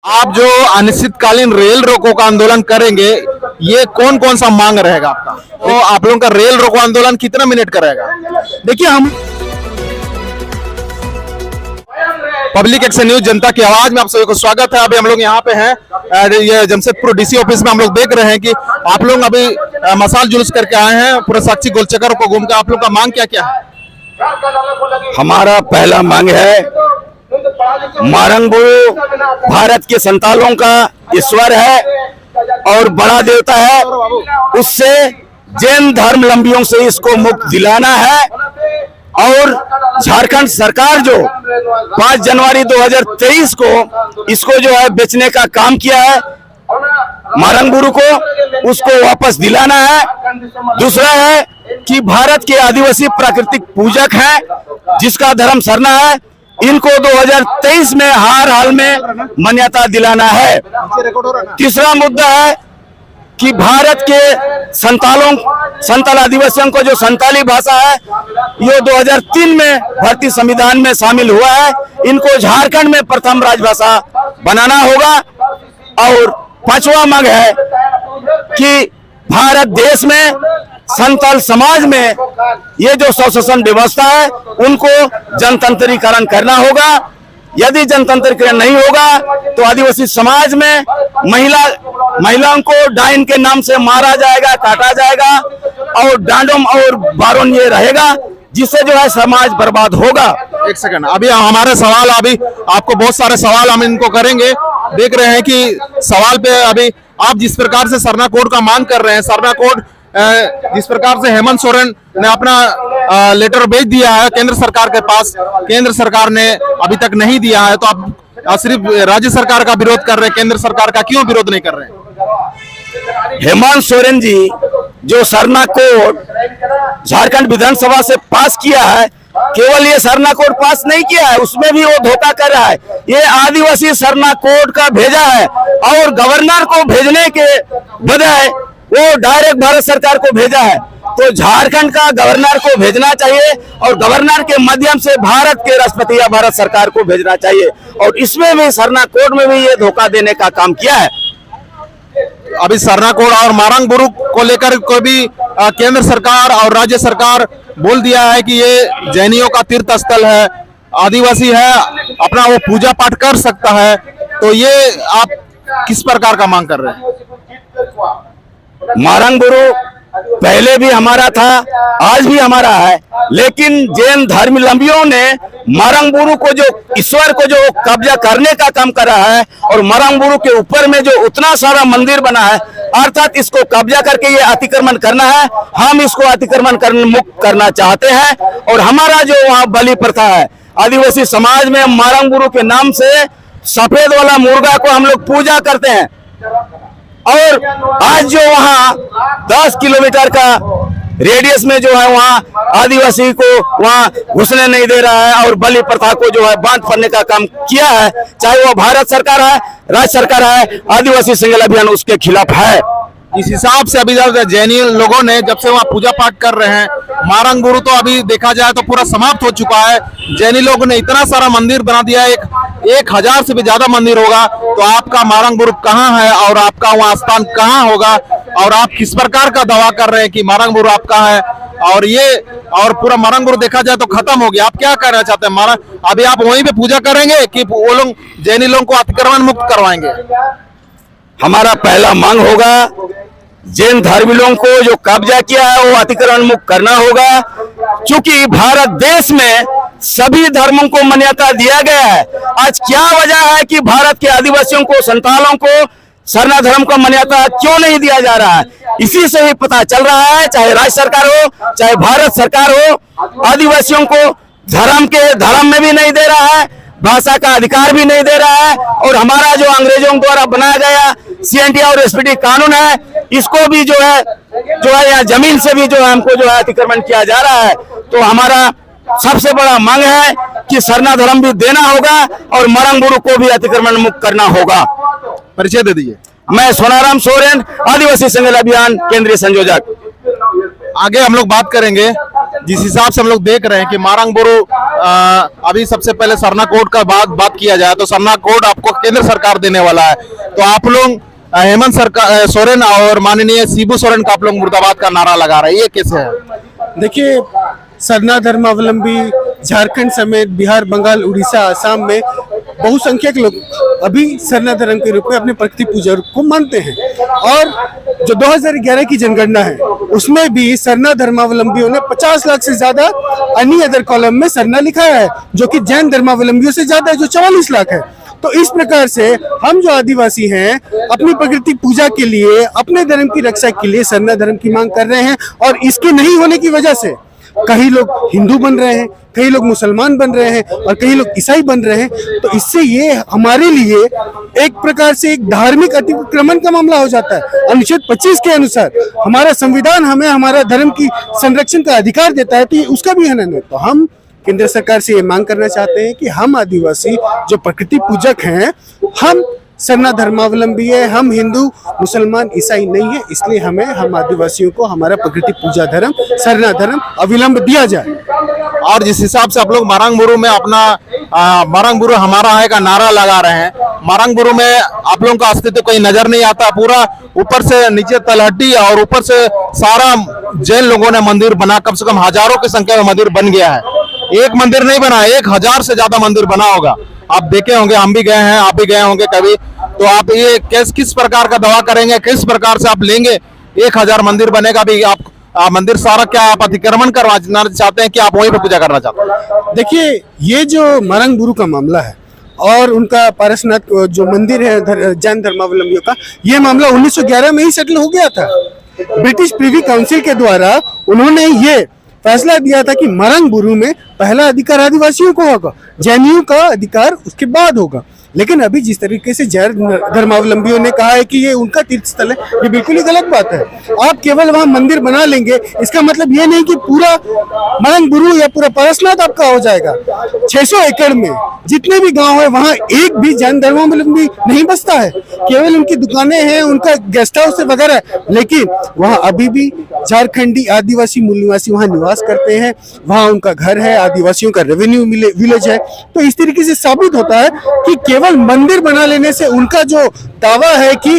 आप जो अनिश्चितकालीन रेल रोको का आंदोलन करेंगे, ये कौन कौन सा मांग रहेगा आपका? तो आप लोगों का रेल रोको आंदोलन कितना मिनट का रहेगा? देखिए, हम पब्लिक एक्शन न्यूज जनता की आवाज में आप सभी को स्वागत है। अभी हम लोग यहाँ पे हैं, ये जमशेदपुर डीसी ऑफिस में हम लोग देख रहे हैं कि आप लोग अभी मसाल जुलूस करके आए हैं, पूरे साक्षी गोलचक्कर को घूम के। आप लोग का मांग क्या क्या है? हमारा पहला मांग है, मारंगबुरु भारत के संतालों का ईश्वर है और बड़ा देवता है। उससे जैन धर्मावलंबियों से इसको मुक्त दिलाना है। और झारखंड सरकार जो 5 जनवरी 2023 को इसको जो है बेचने का काम किया है मारंगबुरु को, उसको वापस दिलाना है। दूसरा है कि भारत के आदिवासी प्राकृतिक पूजक हैं, जिसका धर्म सरना है, इनको 2023 में हर हाल में मान्यता दिलाना है। तीसरा मुद्दा है कि भारत के संताल आदिवासियों को जो संताली भाषा है, ये 2003 में भारतीय संविधान में शामिल हुआ है। इनको झारखंड में प्रथम राजभाषा बनाना होगा। और पांचवा मांग है कि भारत देश में संताल समाज में ये जो स्वशासन व्यवस्था है, उनको जनतंत्रीकरण करना होगा। यदि जनतंत्रीकरण नहीं होगा तो आदिवासी समाज में महिलाओं को डाइन के नाम से मारा जाएगा, काटा जाएगा और डांडोम और बारोन ये रहेगा, जिससे जो है समाज बर्बाद होगा। एक सेकंड, अभी हमारे सवाल, अभी आपको बहुत सारे सवाल हम इनको करेंगे। देख रहे हैं कि सवाल पे अभी आप जिस प्रकार से सरना कोड का मांग कर रहे हैं, सरना कोड जिस प्रकार से हेमंत सोरेन ने अपना लेटर भेज दिया है केंद्र सरकार के पास, केंद्र सरकार ने अभी तक नहीं दिया है, तो आप सिर्फ राज्य सरकार का विरोध कर रहे हैं, केंद्र सरकार का क्यों विरोध नहीं कर रहे हैं? हेमंत सोरेन जी जो सरना कोड झारखंड विधानसभा से पास किया है, केवल ये सरना कोड पास नहीं किया है, उसमें भी वो धोखा कर रहा है। ये आदिवासी सरना कोड का भेजा है और गवर्नर को भेजने के बजाय वो डायरेक्ट भारत सरकार को भेजा है। तो झारखंड का गवर्नर को भेजना चाहिए और गवर्नर के माध्यम से भारत के राष्ट्रपति या भारत सरकार को भेजना चाहिए। और इसमें भी सरना कोड में भी ये धोखा देने का काम किया है। अभी सरना कोड और मारंगबुरु को लेकर को भी केंद्र सरकार और राज्य सरकार बोल दिया है कि ये जैनियों का तीर्थ स्थल है, आदिवासी है, अपना वो पूजा पाठ कर सकता है। तो ये आप किस प्रकार का मांग कर रहे हैं? मारंगबुरु पहले भी हमारा था, आज भी हमारा है, लेकिन जैन धर्मावलंबियों ने मारंगबुरु को, जो ईश्वर को जो कब्जा करने का काम कर रहा है, और मारंगबुरु के ऊपर में जो उतना सारा मंदिर बना है, अर्थात इसको कब्जा करके ये अतिक्रमण करना है। हम इसको अतिक्रमण मुक्त करना चाहते हैं। और हमारा जो वहाँ बलि प्रथा है, आदिवासी समाज में मारंगबुरु के नाम से सफेद वाला मुर्गा को हम लोग पूजा करते हैं। और आज जो वहाँ 10 किलोमीटर का रेडियस में जो है वहाँ आदिवासी को वहाँ घुसने नहीं दे रहा है और बलि प्रथा को जो है बांध करने का काम किया है, चाहे वो भारत सरकार है, राज्य सरकार है, आदिवासी सिंगल अभियान उसके खिलाफ है। इस हिसाब से अभी जैनी लोगों ने जब से वहाँ पूजा पाठ कर रहे हैं, मारंगबुरु तो अभी देखा जाए तो पूरा समाप्त हो चुका है। जैनी लोगों ने इतना सारा मंदिर बना दिया है, 1000 से भी ज्यादा मंदिर होगा। तो आपका मारंगबुरु कहाँ है और आपका वहाँ स्थान कहाँ होगा? और आप किस प्रकार का दावा कर रहे हैं कि मारंगबुरु आपका है और पूरा मारंगबुरु देखा जाए तो खत्म हो गया? आप क्या करना चाहते हैं? अभी आप वहीं पे पूजा करेंगे कि वो लोग जैनी लोगों को अतिक्रमण मुक्त करवाएंगे? हमारा पहला मांग होगा, जैन धर्मियों को जो कब्जा किया है वो अतिक्रमण मुक्त करना होगा। क्योंकि भारत देश में सभी धर्मों को मान्यता दिया गया है। आज क्या वजह है कि भारत के आदिवासियों को, संतालों को सरना धर्म को मान्यता क्यों नहीं दिया जा रहा है? इसी से ही पता चल रहा है, चाहे राज्य सरकार हो, चाहे भारत सरकार हो, आदिवासियों को धर्म में भी नहीं दे रहा है, भाषा का अधिकार भी नहीं दे रहा है। और हमारा जो अंग्रेजों द्वारा बनाया गया CNT और SPD कानून है, इसको भी जो है यहाँ जमीन से भी जो है हमको जो है अतिक्रमण किया जा रहा है। तो हमारा सबसे बड़ा मांग है कि सरना धर्म भी देना होगा और मारंगबुरु को भी अतिक्रमण मुक्त करना होगा। परिचय दे दीजिए। मैं सोनाराम सोरेन, आदिवासी संगठन अभियान केंद्रीय संयोजक। आगे हम लोग बात करेंगे जिस हिसाब से हम लोग देख रहे हैं कि मारंग बुरु अभी सबसे पहले सरना कोड का बात किया जाए तो सरना कोड आपको केंद्र सरकार देने वाला है, तो आप लोग हेमंत सरकार सोरेन और माननीय शिबू सोरेन का आप लोग मुर्दाबाद का नारा लगा रहे हैं, ये कैसे है? देखिए, सरना धर्मावलंबी झारखंड समेत बिहार, बंगाल, उड़ीसा, आसाम में बहुसंख्यक लोग अभी सरना धर्म के रूप में अपने प्रकृति पूजा को मानते हैं। और जो 2011 की जनगणना है उसमें भी सरना धर्मावलंबियों ने 50 लाख से ज्यादा अन्य अदर कॉलम में सरना लिखा है, जो कि जैन धर्मावलंबियों से ज्यादा है, जो 44 लाख है। तो इस प्रकार से हम जो आदिवासी हैं अपनी प्रकृति पूजा के लिए, अपने धर्म की रक्षा के लिए सरना धर्म की मांग कर रहे हैं। और इसके नहीं होने की वजह से कई लोग हिंदू बन रहे हैं, कई लोग मुसलमान बन रहे हैं और कई लोग ईसाई बन रहे हैं। तो इससे ये हमारे लिए एक प्रकार से एक धार्मिक अतिक्रमण का मामला हो जाता है। अनुच्छेद 25 के अनुसार हमारा संविधान हमें हमारा धर्म की संरक्षण का अधिकार देता है, तो ये उसका भी हनन है। तो हम केंद्र सरकार से ये मांग करना चाहते हैं कि हम आदिवासी जो प्रकृति पूजक हैं, हम सरना धर्मावलंबी है, हम हिंदू, मुसलमान, ईसाई नहीं है, इसलिए हम आदिवासियों को हमारा प्रकृति पूजा धर्म सरना धर्म अविलंब दिया जाए। और जिस हिसाब से आप लोग मारंग बुरु में अपना मारंग बुरु हमारा है का नारा लगा रहे हैं, मारंग बुरु में आप लोगों का अस्तित्व कहीं नजर नहीं आता, पूरा ऊपर से नीचे तलहटी और ऊपर से सारा जैन लोगों ने मंदिर बना, कम से कम हजारों की संख्या में मंदिर बन गया है। एक मंदिर नहीं बना, 1000 से ज्यादा मंदिर बना होगा। आप देखे होंगे, हम भी गए हैं, आप भी गए होंगे कभी। तो आप ये किस प्रकार का दावा करेंगे, किस प्रकार से आप लेंगे 1000 मंदिर बनेगा भी? आप मंदिर सारा क्या आप अतिक्रमण करवाना चाहते हैं कि आप वहीं पे पूजा करना चाहते हैं? देखिए, ये जो मारंग बुरु का मामला है और उनका पारसनाथ जो मंदिर है जैन धर्मावलंबियों का, ये मामला 1911 में ही सेटल हो गया था। ब्रिटिश प्रिवी काउंसिल के द्वारा उन्होंने ये फैसला दिया था कि मारंग बुरु में पहला अधिकार आदिवासियों को होगा, जैनियों का अधिकार उसके बाद होगा। लेकिन अभी जिस तरीके से जैन धर्मावलंबियों ने कहा है कि ये उनका तीर्थ स्थल है, ये बिल्कुल ही गलत बात है। आप केवल वहां मंदिर बना लेंगे, इसका मतलब ये नहीं कि पूरा मारंग बुरु या पूरा पारसनाथ आपका हो जाएगा। 600 एकड़ में जितने भी गांव है वहां एक भी जैन धर्मावलंबी नहीं बसता है, केवल उनकी दुकानें हैं, उनका गेस्ट हाउस वगैरह, लेकिन वहां अभी भी झारखंडी आदिवासी मूल निवासी वहां निवास करते हैं, वहां उनका घर है, आदिवासियों का रेवेन्यू विलेज है। तो इस तरीके से साबित होता है कि केवल मंदिर बना लेने से उनका जो दावा है कि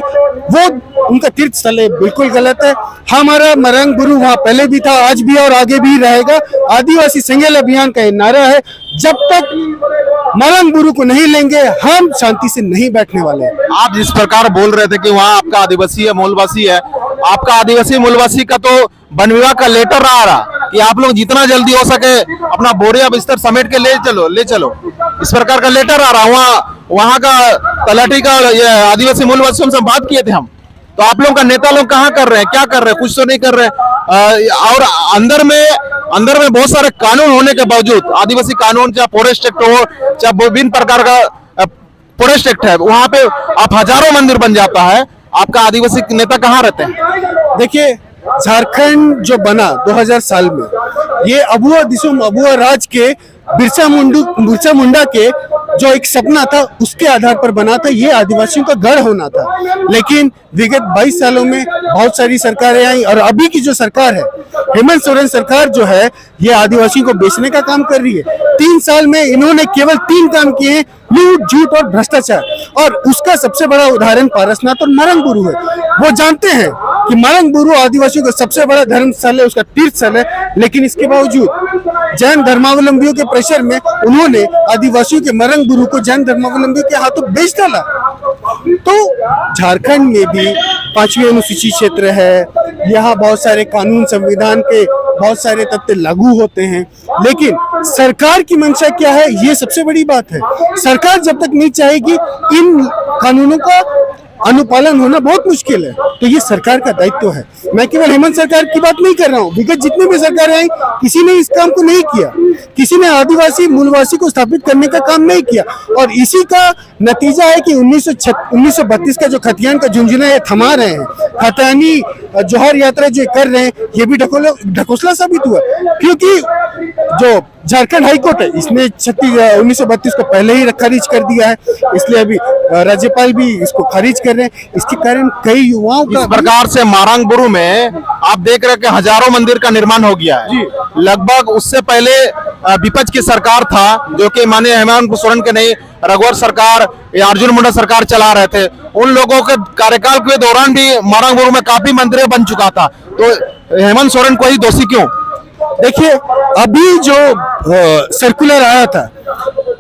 वो उनका तीर्थ स्थल है, बिल्कुल गलत है। हमारा मारंग बुरु वहां पहले भी था, आज भी और आगे भी रहेगा। आदिवासी संगेल अभियान का ये नारा है, जब तक मारंग बुरु को नहीं लेंगे हम शांति से नहीं बैठने वाले हैं। आप जिस प्रकार बोल रहे थे कि वहाँ आपका आदिवासी है, मूलवासी है, आपका आदिवासी मूलवासी का तो वन विभाग का लेटर आ रहा कि आप लोग जितना जल्दी हो सके अपना बोरिया बिस्तर समेट के ले चलो, इस प्रकार का लेटर आ रहा। वहाँ का तलाटी का ये आदिवासी मूलवासियों से बात किए थे हम, तो आप लोग का नेता लोग कहाँ कर रहे हैं, क्या कर रहे हैं? कुछ तो नहीं कर रहे। और अंदर में बहुत सारे कानून होने के बावजूद, आदिवासी कानून, चाहे फॉरेस्ट एक्ट हो, चाहे विभिन्न प्रकार का फॉरेस्ट एक्ट है, वहां पे आप हजारों मंदिर बन जाता है। आपका आदिवासी नेता कहाँ रहते हैं? देखिए, झारखंड जो बना 2000 साल में, ये अबुआ दिसुम अबुआ राज के बिरसा मुंडा के जो एक सपना था उसके आधार पर बना था। ये आदिवासियों का गढ़ होना था। लेकिन विगत 22 सालों में बहुत सारी सरकारें आई और अभी की जो सरकार है, हेमंत सोरेन सरकार जो है, ये आदिवासियों को बेचने का काम कर रही है। 3 साल में इन्होंने केवल 3 काम किए हैं, लूट, झूठ और भ्रष्टाचार। और उसका सबसे बड़ा उदाहरण पारसनाथ और मारंग बुरु है। वो जानते हैं कि मारंग बुरु आदिवासियों का सबसे बड़ा धर्म स्थल है, उसका तीर्थ स्थल है, लेकिन इसके बावजूद जैन धर्मावलंबियों के प्रेशर में उन्होंने आदिवासियों के मारंग बुरु को जैन धर्मावलंबियों के हाथों बेच डाला। तो झारखंड में भी 5वीं अनुसूची क्षेत्र है, यहाँ बहुत सारे कानून, संविधान के बहुत सारे तथ्य लागू होते हैं, लेकिन सरकार की मंशा क्या है, ये सबसे बड़ी बात है। सरकार जब तक नहीं चाहेगी, इन कानूनों का अनुपालन होना बहुत मुश्किल है। तो ये सरकार का दायित्व है। मैं केवल हेमंत सरकार की बात नहीं कर रहा हूँ, विगत जितने भी सरकारें आई, किसी ने इस काम को नहीं किया, किसी ने आदिवासी मूलवासी को स्थापित करने का काम नहीं किया। और इसी का नतीजा है कि 1932 का जो खतियान का झुंझुना ये थमा रहे हैं, खतानी जोहर यात्रा जो कर रहे हैं, ये भी ढकोसला साबित हुआ। क्योंकि जो झारखंड हाईकोर्ट है, इसने 1932 को पहले ही खारिज कर दिया है, इसलिए अभी राज्यपाल भी इसको खारिज कर रहे हैं। इसके कारण कई युवाओं का इस प्रकार से मारंगबुरु में आप देख रहे हैं कि हजारों मंदिर का निर्माण हो गया है। लगभग उससे पहले विपक्ष की सरकार था, जो कि माननीय हेमंत सोरेन के नहीं, रघुवर सरकार या अर्जुन मुंडा सरकार चला रहे थे। उन लोगों के कार्यकाल के दौरान भी मारंगबुरु में काफी मंदिर बन चुका था, तो हेमंत सोरेन को ही दोषी क्यों? देखिए, अभी जो सर्कुलर आया था,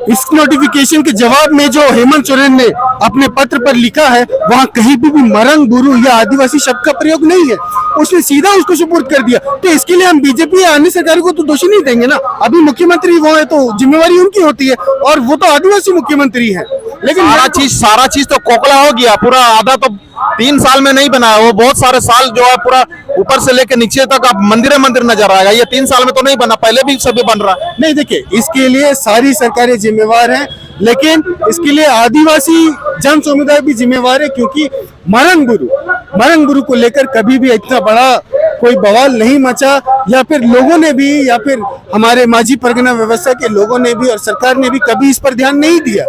इस नोटिफिकेशन के जवाब में जो हेमंत सोरेन ने अपने पत्र पर लिखा है, वहां कहीं भी मारंगबुरु या आदिवासी शब्द का प्रयोग नहीं है। उसने सीधा उसको सुपुर्द कर दिया। तो इसके लिए हम बीजेपी या अन्य सरकारों को तो दोषी नहीं देंगे ना। अभी मुख्यमंत्री वो है तो जिम्मेवारी उनकी होती है, और वो तो आदिवासी मुख्यमंत्री है। लेकिन सारा चीज तो खोखला हो गया, पूरा आधा तो 3 साल में नहीं बना है, वो बहुत सारे साल जो है पूरा ऊपर से लेकर नीचे तक अब मंदिर नजर आएगा। ये 3 साल में तो नहीं बना, पहले भी सभी बन रहा है। नहीं, देखिए, इसके लिए सारी सरकारें जिम्मेवार हैं, लेकिन इसके लिए आदिवासी जन समुदाय भी जिम्मेवार है, क्योंकि मारंगबुरु को लेकर कभी भी इतना बड़ा कोई बवाल नहीं मचा, या फिर लोगों ने भी, या फिर हमारे मांझी परगना व्यवस्था के लोगों ने भी और सरकार ने भी कभी इस पर ध्यान नहीं दिया।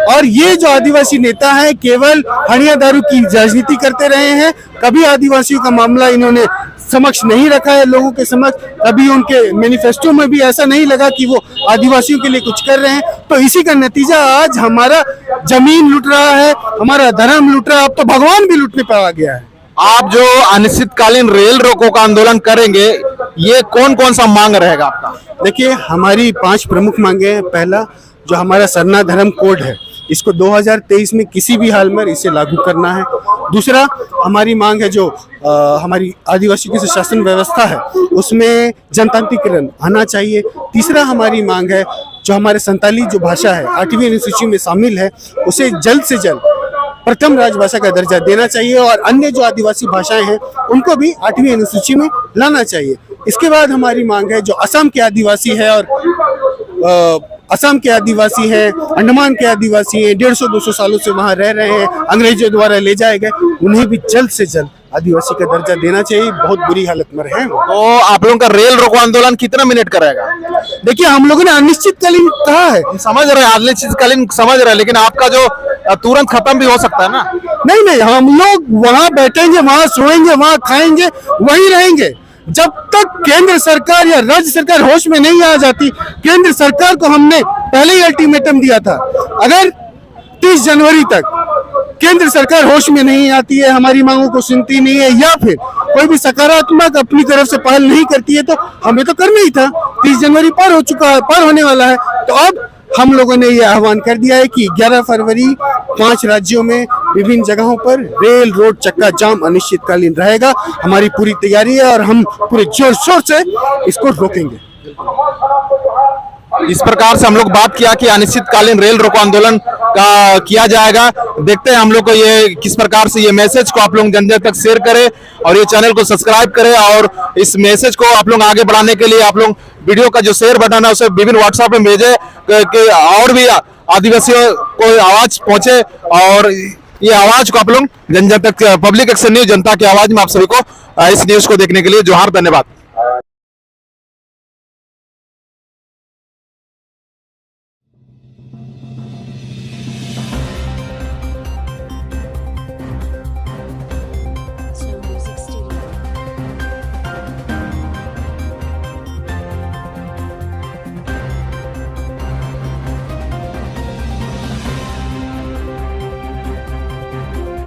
और ये जो आदिवासी नेता हैं, केवल हड़िया दारू की राजनीति करते रहे हैं। कभी आदिवासियों का मामला इन्होंने समक्ष नहीं रखा है लोगों के समक्ष। कभी उनके मैनिफेस्टो में भी ऐसा नहीं लगा कि वो आदिवासियों के लिए कुछ कर रहे हैं। तो इसी का नतीजा आज हमारा जमीन लूट रहा है, हमारा धर्म लूट रहा है, अब तो भगवान भी लूटने पर आ गया है। आप जो अनिश्चितकालीन रेल रोको का आंदोलन करेंगे, ये कौन कौन सा मांग रहेगा आपका? देखिए, हमारी 5 प्रमुख मांगे हैं। पहला, जो हमारा सरना धर्म कोड है, इसको 2023 में किसी भी हाल में इसे लागू करना है। दूसरा, हमारी मांग है जो हमारी आदिवासी की शासन व्यवस्था है, उसमें जनतांत्रिकरण आना चाहिए। तीसरा, हमारी मांग है जो हमारे संताली जो भाषा है 8वीं अनुसूची में शामिल है, उसे जल्द से जल्द प्रथम राजभाषा का दर्जा देना चाहिए, और अन्य जो आदिवासी भाषाएं हैं उनको भी 8वीं अनुसूची में लाना चाहिए। इसके बाद हमारी मांग है जो असम के आदिवासी है, और असम के आदिवासी हैं, अंडमान के आदिवासी हैं, 150-200 सालों से वहां रह रहे हैं, अंग्रेजों द्वारा ले जाए गए, उन्हें भी जल्द से जल्द आदिवासी का दर्जा देना चाहिए। बहुत बुरी हालत में हैं वो। तो आप लोगों का रेल रोको आंदोलन कितना मिनट का रहेगा? देखिए, हम लोगों ने अनिश्चितकालीन कहा है। समझ रहे हैं, अनिश्चितकालीन समझ रहे हैं, लेकिन आपका जो तुरंत खत्म भी हो सकता है ना? नहीं, हम लोग वहां बैठेंगे, वहां सोएंगे, वहां खाएंगे, वहीं रहेंगे जब तक केंद्र सरकार या राज्य सरकार होश में नहीं आ जाती। केंद्र सरकार को हमने पहले ही अल्टीमेटम दिया था, अगर 30 जनवरी तक केंद्र सरकार होश में नहीं आती है, हमारी मांगों को सुनती नहीं है, या फिर कोई भी सकारात्मक अपनी तरफ से पहल नहीं करती है, तो हमें तो करना ही था। 30 जनवरी पार हो चुका है, पार होने वाला है। तो अब हम लोगों ने ये आह्वान कर दिया है कि 11 फरवरी 5 राज्यों में विभिन्न जगहों पर रेल रोड चक्का जाम अनिश्चितकालीन रहेगा। हमारी पूरी तैयारी है, और हम पूरे जोर शोर से इसको रोकेंगे। इस प्रकार से हम लोग बात किया कि अनिश्चितकालीन रेल रोको आंदोलन का किया जाएगा। देखते हैं हम लोग को ये किस प्रकार से ये मैसेज को आप लोग जन जन तक शेयर करें, और ये चैनल को सब्सक्राइब करें, और इस मैसेज को आप लोग आगे बढ़ाने के लिए आप लोग वीडियो का जो शेयर बटन है उसे विभिन्न व्हाट्सएप में भेजें कि और भी आदिवासियों को आवाज पहुंचे, और ये आवाज को आप लोग जन जन तक, पब्लिक एक्शन न्यूज, जनता की आवाज में आप सभी को इस न्यूज को देखने के लिए जोहार, धन्यवाद।